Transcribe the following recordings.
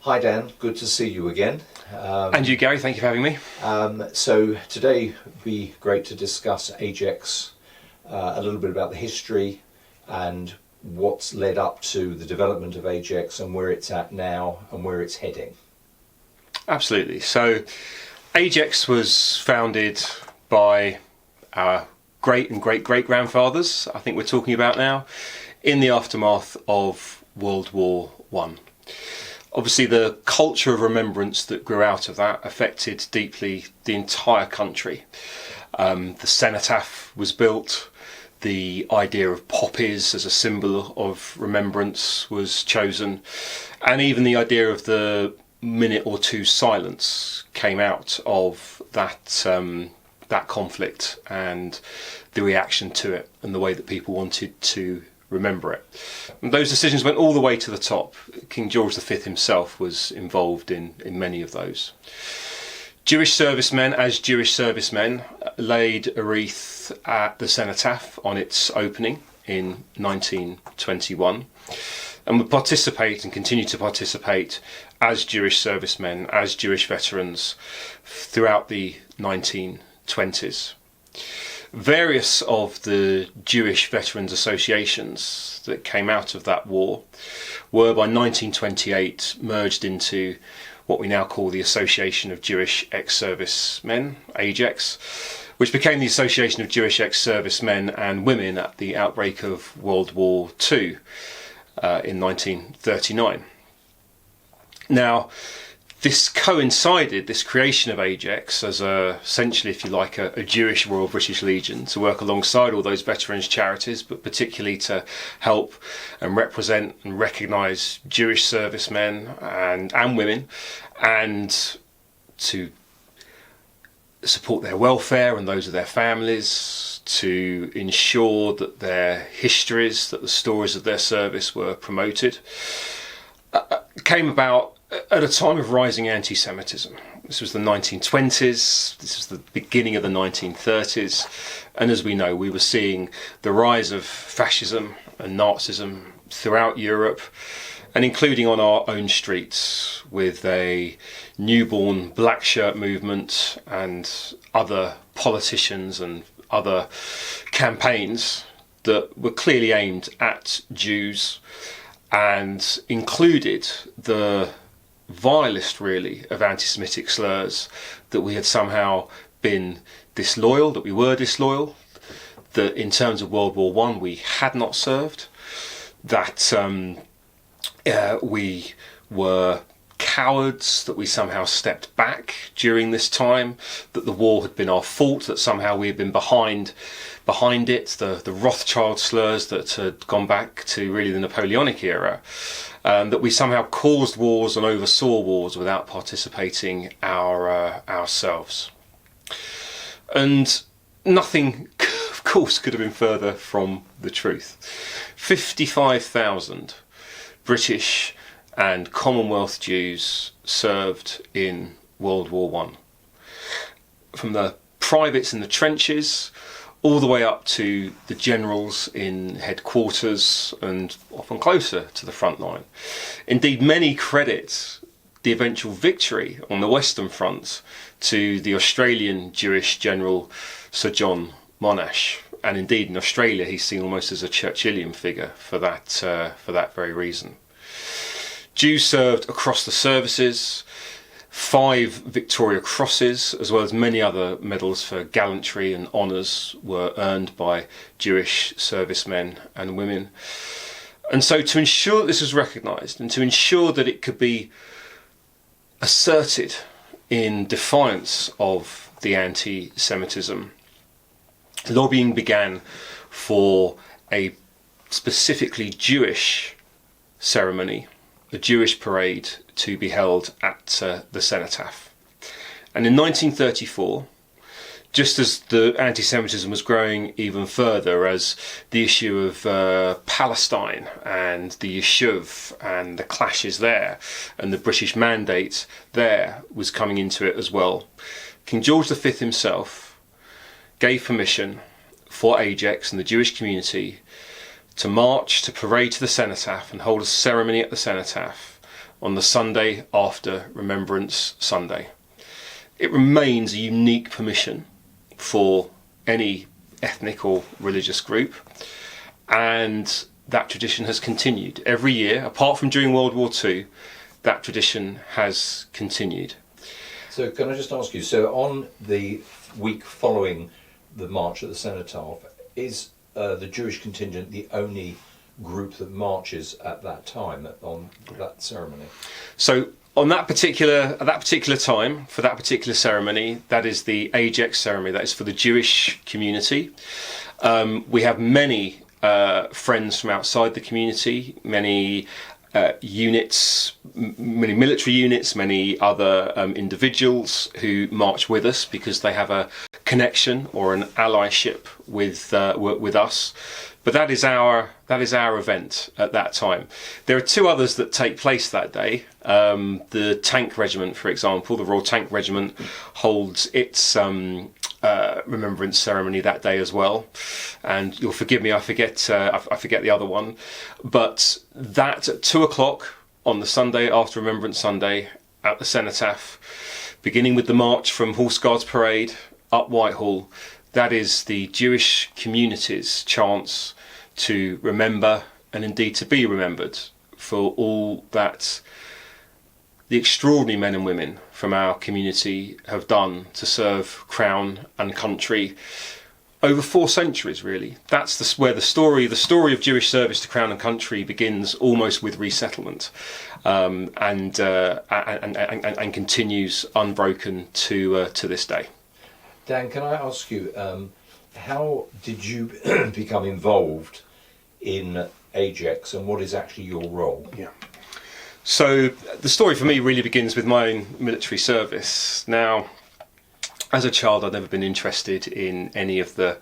Hi Dan, good to see you again. And you, Gary, thank you for having me. So today would be great to discuss AJEX, a little bit about the history and what's led up to the development of AJEX and where it's at now and where it's heading. Absolutely. So AJEX was founded by our great and great-great-grandfathers, I think we're talking about now, in the aftermath of World War I. Obviously, the culture of remembrance that grew out of that affected deeply the entire country. The cenotaph was built, the idea of poppies as a symbol of remembrance was chosen, and even the idea of the minute or two silence came out of that conflict and the reaction to it and the way that people wanted to remember it. And those decisions went all the way to the top. King George V himself was involved in many of those. Jewish servicemen, as Jewish servicemen, laid a wreath at the cenotaph on its opening in 1921 and would participate and continue to participate as Jewish servicemen, as Jewish veterans throughout the 1920s. Various of the Jewish veterans associations that came out of that war were by 1928 merged into what we now call the Association of Jewish Ex-Servicemen, AJEX, which became the Association of Jewish Ex-Servicemen and Women at the outbreak of World War II in 1939. Now, this coincided, this creation of AJEX, as essentially, if you like, a Jewish Royal British Legion to work alongside all those veterans' charities, but particularly to help and represent and recognise Jewish servicemen and women, and to support their welfare and those of their families, to ensure that their histories, that the stories of their service were promoted, came about at a time of rising anti-Semitism. This was the 1920s, this was the beginning of the 1930s, and as we know, we were seeing the rise of fascism and Nazism throughout Europe, and including on our own streets, with a newborn black shirt movement and other politicians and other campaigns that were clearly aimed at Jews and included the vilest, really, of anti-Semitic slurs, that we had somehow been disloyal, that we were disloyal, that in terms of World War I we had not served, that we were cowards, that we somehow stepped back during this time, that the war had been our fault, that somehow we had been behind it, the Rothschild slurs that had gone back to really the Napoleonic era, that we somehow caused wars and oversaw wars without participating ourselves. And nothing, of course, could have been further from the truth. 55,000 British and Commonwealth Jews served in World War I. From the privates in the trenches, all the way up to the generals in headquarters and often closer to the front line. Indeed, many credit the eventual victory on the Western Front to the Australian Jewish general Sir John Monash. And indeed, in Australia, he's seen almost as a Churchillian figure for that very reason. Jews served across the services, 5 Victoria Crosses, as well as many other medals for gallantry and honours, were earned by Jewish servicemen and women. And so to ensure that this was recognised and to ensure that it could be asserted in defiance of the anti-Semitism, lobbying began for a specifically Jewish ceremony, a Jewish parade to be held at the cenotaph. And in 1934, just as the anti-Semitism was growing even further, as the issue of Palestine and the Yishuv and the clashes there and the British mandate there was coming into it as well, King George V himself gave permission for AJEX and the Jewish community to march, to parade to the cenotaph and hold a ceremony at the cenotaph on the Sunday after Remembrance Sunday. It remains a unique permission for any ethnic or religious group, and that tradition has continued every year. Apart from during World War II, that tradition has continued. So can I just ask you, so on the week following the march at the Cenotaph, is the Jewish contingent the only group that marches at that time, on that ceremony? So on at that particular time, for that particular ceremony, that is the AJEX ceremony. That is for the Jewish community. We have many friends from outside the community, many units, many military units, many other individuals who march with us because they have a connection or an allyship with us. But that is our event at that time. There are two others that take place that day. The Tank Regiment, for example, the Royal Tank Regiment holds its remembrance ceremony that day as well. And you'll forgive me, I forget the other one. But that at 2:00 on the Sunday after Remembrance Sunday at the Cenotaph, beginning with the march from Horse Guards Parade up Whitehall, that is the Jewish community's chance to remember and indeed to be remembered for all that the extraordinary men and women from our community have done to serve Crown and country over 4 centuries, really. That's where the story of Jewish service to Crown and country begins, almost with resettlement, and continues unbroken to this day. Dan, can I ask you, how did you become involved in AJEX, and what is actually your role? Yeah. So the story for me really begins with my own military service. Now, as a child, I'd never been interested in any of the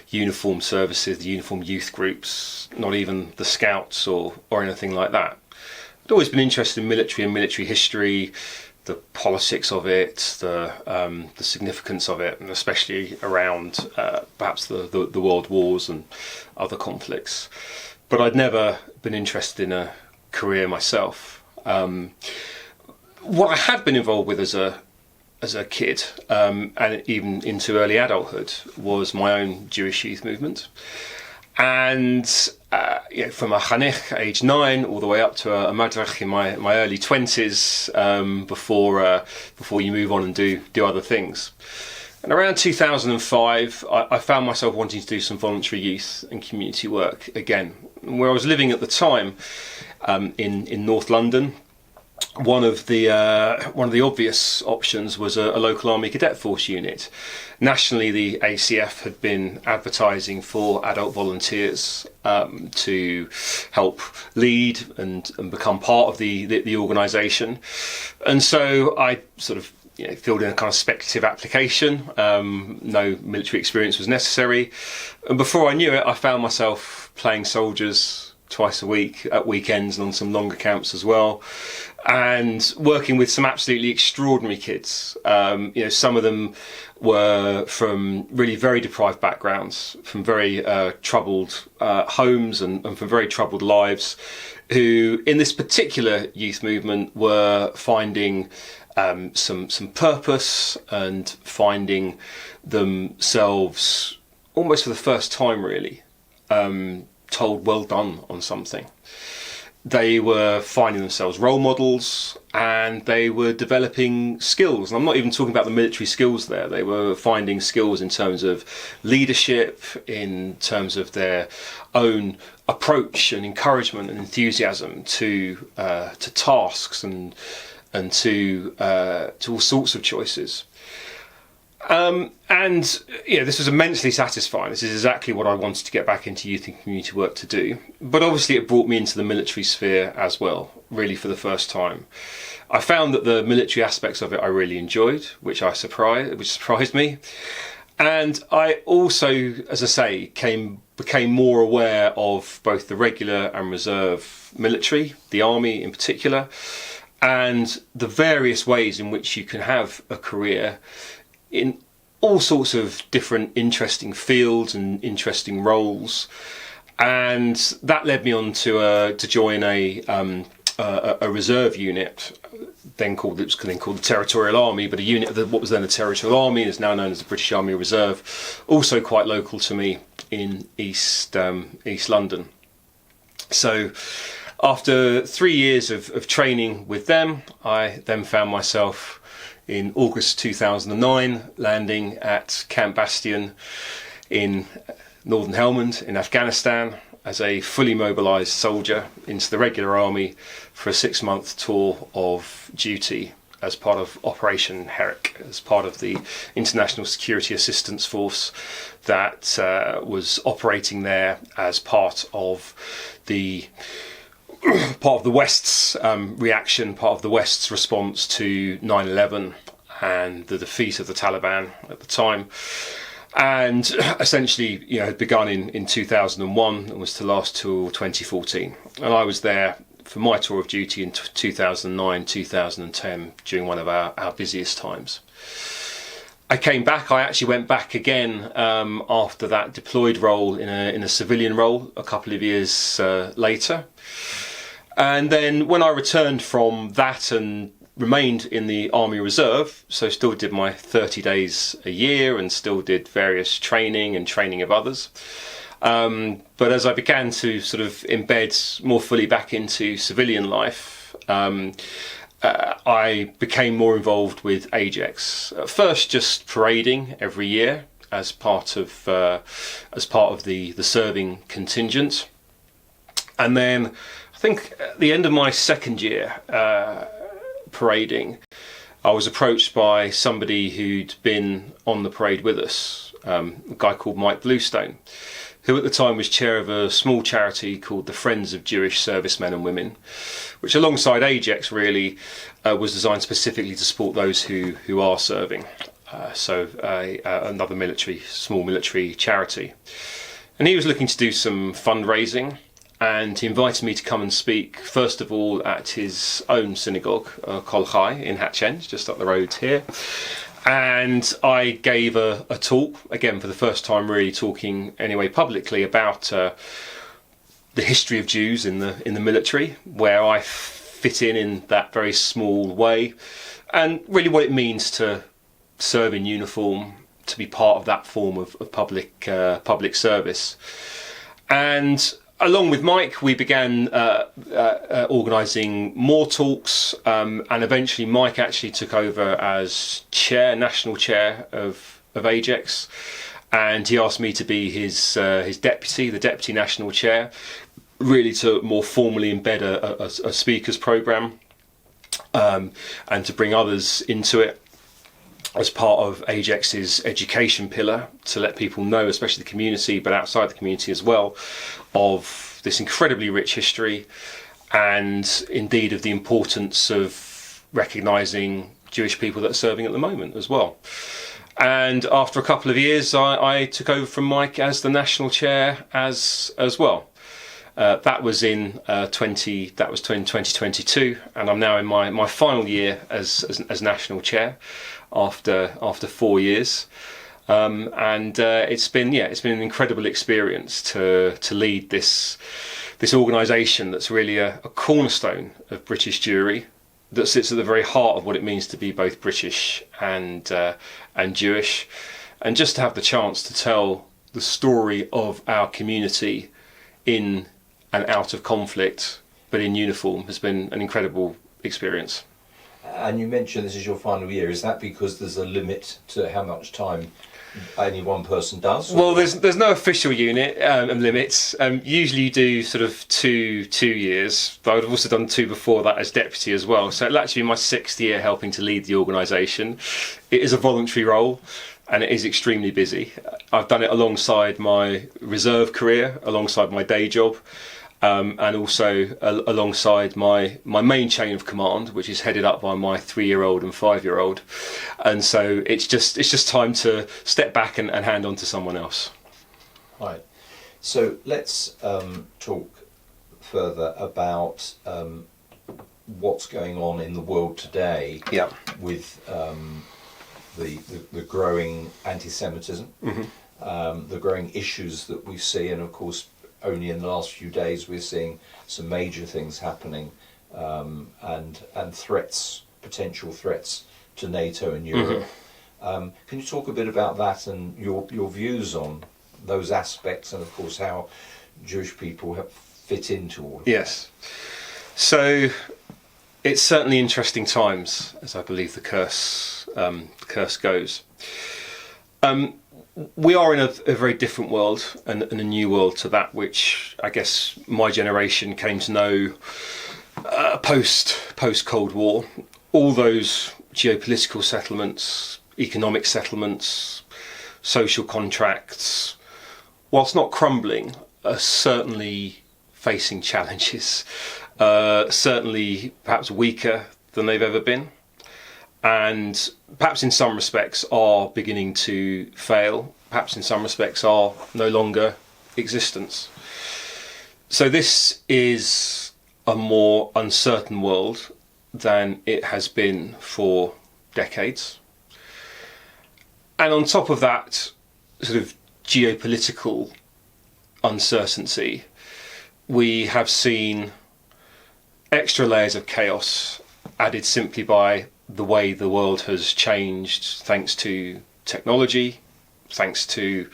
uniformed services, the uniformed youth groups, not even the Scouts or anything like that. I'd always been interested in military and military history, the politics of it, the significance of it, and especially around perhaps the world wars and other conflicts. But I'd never been interested in a career myself. What I had been involved with as a kid, and even into early adulthood, was my own Jewish youth movement. And from a chanech, age 9, all the way up to a madrach in my early 20s, before you move on and do other things. And around 2005, I found myself wanting to do some voluntary youth and community work again. Where I was living at the time, in North London, one of the obvious options was a local Army Cadet Force unit. Nationally, the ACF had been advertising for adult volunteers to help lead and become part of the organisation, and so I sort of filled in a kind of speculative application. No military experience was necessary, and before I knew it, I found myself playing soldiers twice a week at weekends and on some longer camps as well, and working with some absolutely extraordinary kids. Some of them were from really very deprived backgrounds, from very troubled homes and from very troubled lives, who in this particular youth movement were finding some purpose and finding themselves almost for the first time, really, told well done on something. They were finding themselves role models, and they were developing skills. And I'm not even talking about the military skills there. They were finding skills in terms of leadership, in terms of their own approach and encouragement and enthusiasm to tasks and to all sorts of choices. This was immensely satisfying. This is exactly what I wanted to get back into youth and community work to do. But obviously it brought me into the military sphere as well, really for the first time. I found that the military aspects of it I really enjoyed, which surprised me. And I also, as I say, became more aware of both the regular and reserve military, the army in particular, and the various ways in which you can have a career in all sorts of different interesting fields and interesting roles. And that led me on to join a a reserve unit, then called the Territorial Army, but a unit of what was then the Territorial Army is now known as the British Army Reserve, also quite local to me in East London. So after 3 years of training with them, I then found myself in August 2009 landing at Camp Bastion in Northern Helmand in Afghanistan as a fully mobilised soldier into the regular army for a 6-month tour of duty as part of Operation Herrick, as part of the International Security Assistance Force that was operating there as part of the West's reaction, part of the West's response to 9/11 and the defeat of the Taliban at the time. And essentially, had begun in 2001 and was to last till 2014. And I was there for my tour of duty in 2009, 2010, during one of our busiest times. I came back. I actually went back again after that deployed role in a civilian role a couple of years later. And then when I returned from that and remained in the Army Reserve, so still did my 30 days a year and still did various training and training of others. But as I began to sort of embed more fully back into civilian life, I became more involved with AJEX. At first, just parading every year as part of the serving contingent, and then I think at the end of my second year parading, I was approached by somebody who'd been on the parade with us, a guy called Mike Bluestone, who at the time was chair of a small charity called the Friends of Jewish Servicemen and Women, which alongside AJEX really was designed specifically to support those who are serving. Another small military charity. And he was looking to do some fundraising, and he invited me to come and speak, first of all, at his own synagogue, Kol Chai, in Hatchend, just up the road here. And I gave a talk, again for the first time really talking anyway publicly about the history of Jews in the military, where I fit in that very small way, and really what it means to serve in uniform, to be part of that form of public service. And along with Mike, we began organising more talks, and eventually Mike actually took over as national chair of AJEX, and he asked me to be his deputy, the deputy national chair, really to more formally embed a speakers programme, and to bring others into it as part of AJEX's education pillar, to let people know, especially the community, but outside the community as well, of this incredibly rich history, and indeed of the importance of recognising Jewish people that are serving at the moment as well. And after a couple of years, I took over from Mike as the national chair as well. That was in 2022, and I'm now in my final year as national chair after 4 years. It's been an incredible experience to lead this organisation that's really a cornerstone of British Jewry, that sits at the very heart of what it means to be both British and Jewish, and just to have the chance to tell the story of our community in and out of conflict, but in uniform, has been an incredible experience. And you mentioned this is your final year. Is that because there's a limit to how much time any one person does? Well, there's no official unit and limits. Usually you do sort of two years, but I've also done 2 before that as deputy as well. So it'll actually be my 6th year helping to lead the organisation. It is a voluntary role, and it is extremely busy. I've done it alongside my reserve career, alongside my day job, and also alongside my main chain of command, which is headed up by my 3-year-old and 5-year-old. And so it's just time to step back and hand on to someone else. Right. So let's talk further about what's going on in the world today. Yeah. With the growing anti-Semitism, the growing issues that we see, and of course only in the last few days we're seeing some major things happening and threats, potential threats to NATO and Europe. Can you talk a bit about that and your views on those aspects, and of course how Jewish people have fit into all of that? Yes. So it's certainly interesting times, as I believe the curse goes. We are in a very different world and a new world to that which I guess my generation came to know post Cold War. All those geopolitical settlements, economic settlements, social contracts, whilst not crumbling, are certainly facing challenges. Certainly perhaps weaker than they've ever been, and perhaps in some respects are beginning to fail, perhaps in some respects are no longer existence. So this is a more uncertain world than it has been for decades. And on top of that sort of geopolitical uncertainty, we have seen extra layers of chaos added simply by the way the world has changed thanks to technology, thanks to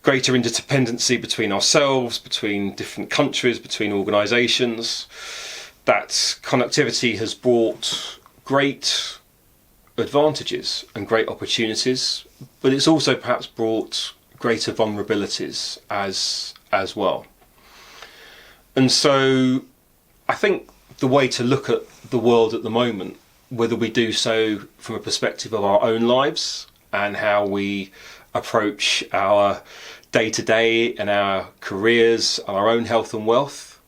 greater interdependency between ourselves, between different countries, between organisations. That connectivity has brought great advantages and great opportunities, but it's also perhaps brought greater vulnerabilities as well. And so I think the way to look at the world at the moment, whether we do so from a perspective of our own lives and how we approach our day-to-day and our careers and our own health and wealth,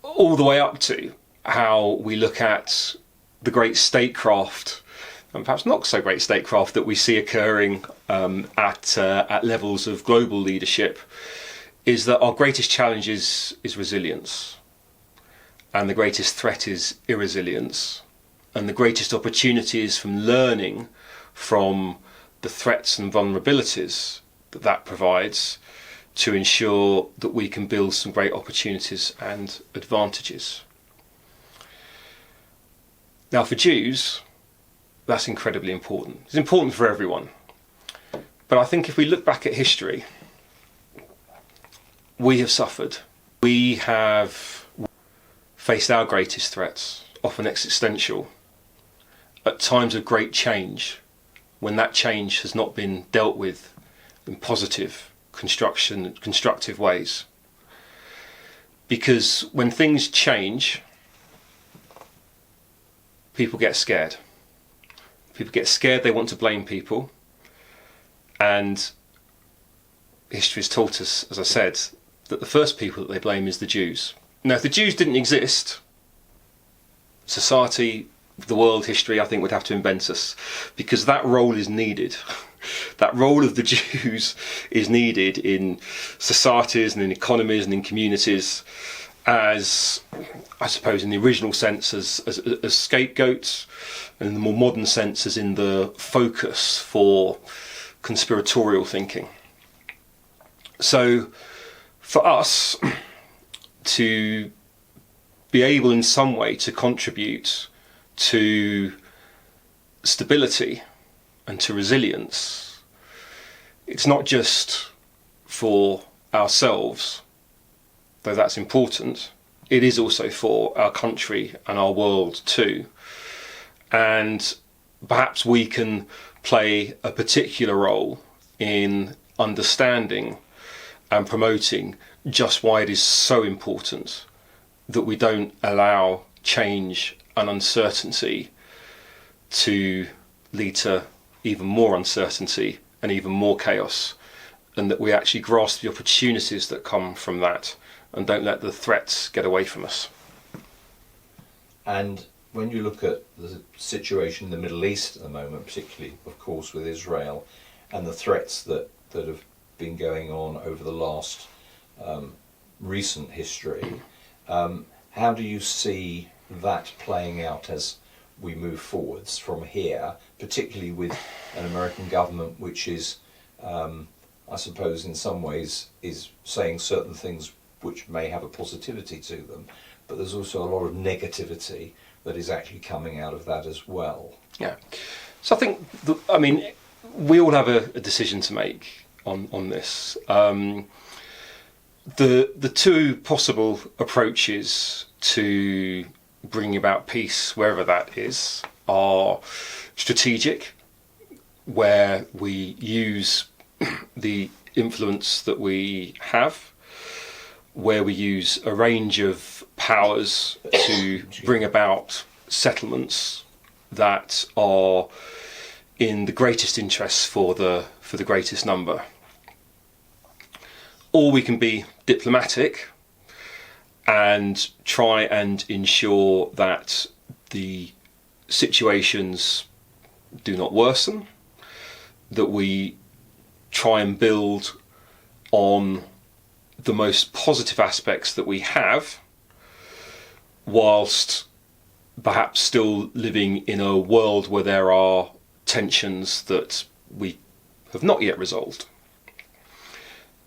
all the way up to how we look at the great statecraft and perhaps not so great statecraft that we see occurring at levels of global leadership, is that our greatest challenge is resilience, and the greatest threat is irresilience, and the greatest opportunity is from learning from the threats and vulnerabilities that provides to ensure that we can build some great opportunities and advantages. Now for Jews, that's incredibly important. It's important for everyone. But I think if we look back at history, we have suffered. We have faced our greatest threats, often existential, at times of great change, when that change has not been dealt with in positive, constructive ways. Because when things change, people get scared. People get scared, they want to blame people. And history has taught us, as I said, that the first people that they blame is the Jews. Now, if the Jews didn't exist, society, the world, history, I think would have to invent us, because that role is needed. That role of the Jews is needed in societies and in economies and in communities as, I suppose, in the original sense as scapegoats, and in the more modern sense as in the focus for conspiratorial thinking. So for us to be able in some way to contribute to stability and to resilience, it's not just for ourselves, though that's important, it is also for our country and our world too. And perhaps we can play a particular role in understanding and promoting just why it is so important that we don't allow change and uncertainty to lead to even more uncertainty and even more chaos, and that we actually grasp the opportunities that come from that and don't let the threats get away from us. And when you look at the situation in the Middle East at the moment, particularly, of course, with Israel and the threats that have been going on over the last recent history, how do you see that playing out as we move forwards from here, particularly with an American government which is, I suppose in some ways, is saying certain things which may have a positivity to them, but there's also a lot of negativity that is actually coming out of that as well. Yeah. So I think, we all have a decision to make on this. The two possible approaches to bringing about peace, wherever that is, are strategic, where we use the influence that we have, where we use a range of powers to bring about settlements that are in the greatest interests for the greatest number. Or we can be diplomatic and try and ensure that the situations do not worsen, that we try and build on the most positive aspects that we have, whilst perhaps still living in a world where there are tensions that we have not yet resolved.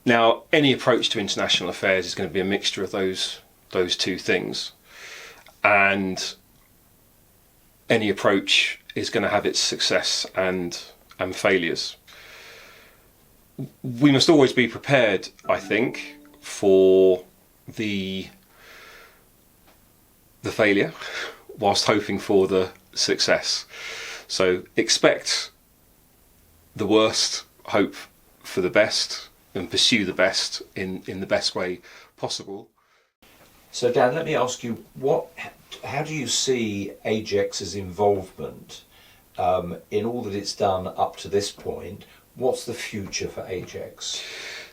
Now, any approach to international affairs is going to be a mixture of those two things, and any approach is going to have its success and failures. We must always be prepared, I think, for the failure, whilst hoping for the success. So expect the worst, hope for the best, and pursue the best in the best way possible. So Dan, let me ask you, how do you see AJEX's involvement in all that it's done up to this point? What's the future for AJEX?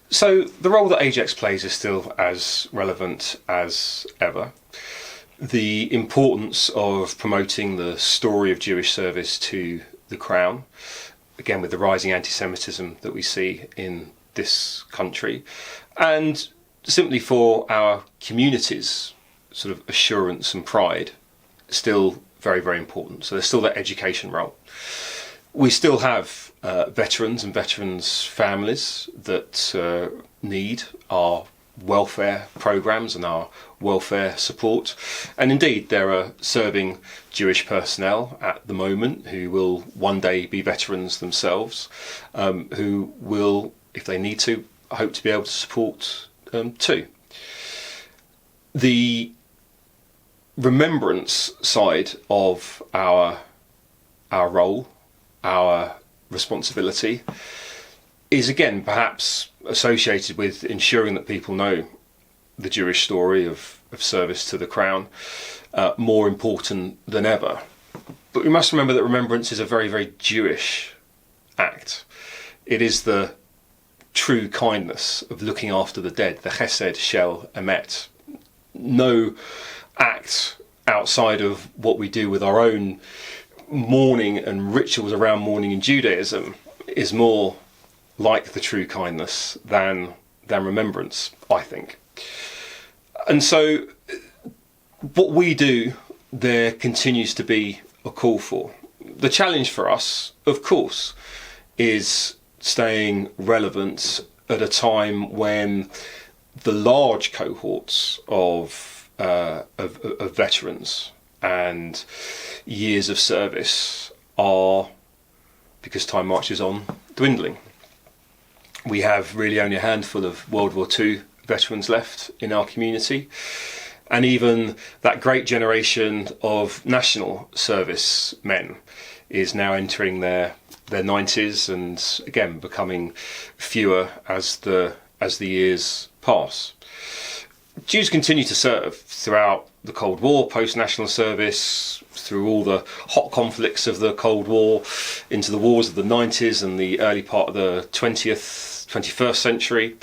So the role that AJEX plays is still as relevant as ever. The importance of promoting the story of Jewish service to the Crown, again with the rising anti-Semitism that we see in this country, and simply for our community's sort of assurance and pride, still very, very important. So there's still that education role. We still have veterans and veterans' families that need our welfare programs and our welfare support, and indeed there are serving Jewish personnel at the moment who will one day be veterans themselves, who will, if they need to, hope to be able to support too. The remembrance side of our role, our responsibility, is again perhaps associated with ensuring that people know the Jewish story of service to the Crown, more important than ever. But we must remember that remembrance is a very, very Jewish act. It is the true kindness of looking after the dead, the chesed shel emet. No act outside of what we do with our own mourning and rituals around mourning in Judaism is more like the true kindness than remembrance, I think. And so what we do, there continues to be a call for. The challenge for us, of course, is staying relevant at a time when the large cohorts of veterans and years of service are, because time marches on, dwindling. We have really only a handful of World War II veterans left in our community, and even that great generation of national service men is now entering their 90s and again becoming fewer as the years pass. Jews continue to serve throughout the Cold War, post-national service, through all the hot conflicts of the Cold War, into the wars of the 90s and the early part of the 21st century,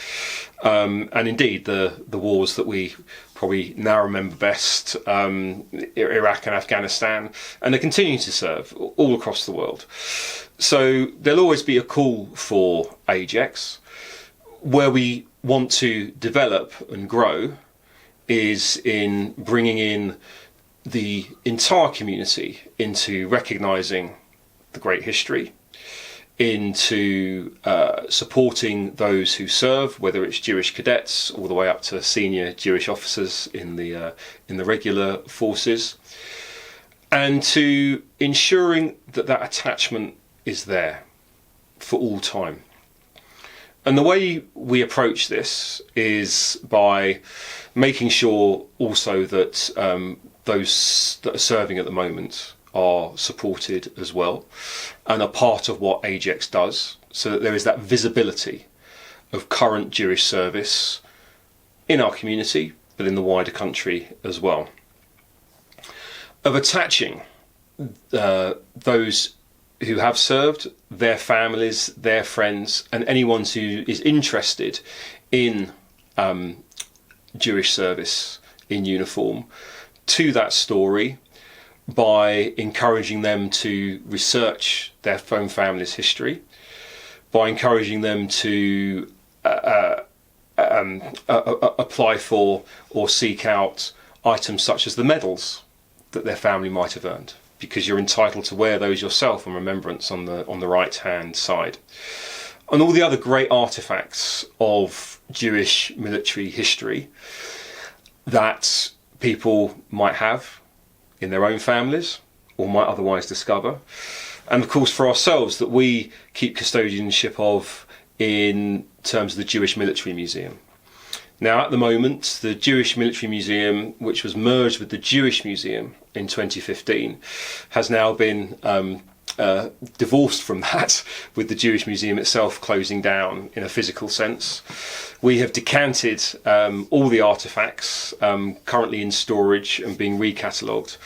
and indeed the wars that we probably now remember best, Iraq and Afghanistan, and they're continuing to serve all across the world. So there'll always be a call for AJEX. Where we want to develop and grow is in bringing in the entire community into recognising the great history, into supporting those who serve, whether it's Jewish cadets all the way up to senior Jewish officers in the regular forces, and to ensuring that that attachment is there for all time. And the way we approach this is by making sure also that those that are serving at the moment are supported as well and are part of what AJEX does, so that there is that visibility of current Jewish service in our community, but in the wider country as well. Of attaching those who have served, their families, their friends, and anyone who is interested in Jewish service in uniform to that story, by encouraging them to research their own family's history, by encouraging them to apply for or seek out items such as the medals that their family might have earned, because you're entitled to wear those yourself in remembrance on the right hand side, and all the other great artifacts of Jewish military history that people might have in their own families or might otherwise discover, and of course for ourselves that we keep custodianship of in terms of the Jewish Military Museum. Now at the moment, the Jewish Military Museum, which was merged with the Jewish Museum in 2015, has now been divorced from that, with the Jewish Museum itself closing down in a physical sense. We have decanted all the artefacts currently in storage and being recatalogued,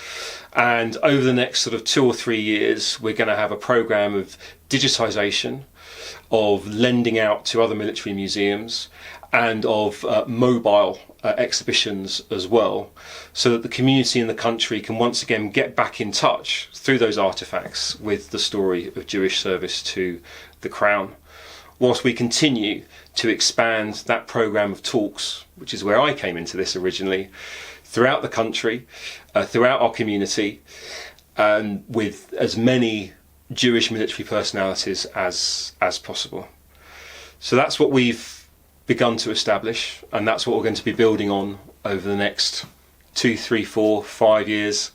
and over the next sort of 2 or 3 years we're going to have a programme of digitisation, of lending out to other military museums, and of mobile exhibitions as well, so that the community in the country can once again get back in touch through those artefacts with the story of Jewish service to the Crown, whilst we continue to expand that programme of talks, which is where I came into this originally, throughout the country, throughout our community, and with as many Jewish military personalities as possible. So that's what we've begun to establish, and that's what we're going to be building on over the next 2, 3, 4, 5 years,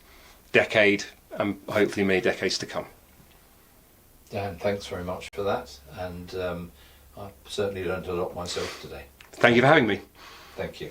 decade, and hopefully many decades to come. Dan, thanks very much for that, and I've certainly learned a lot myself today. Thank you for having me. Thank you.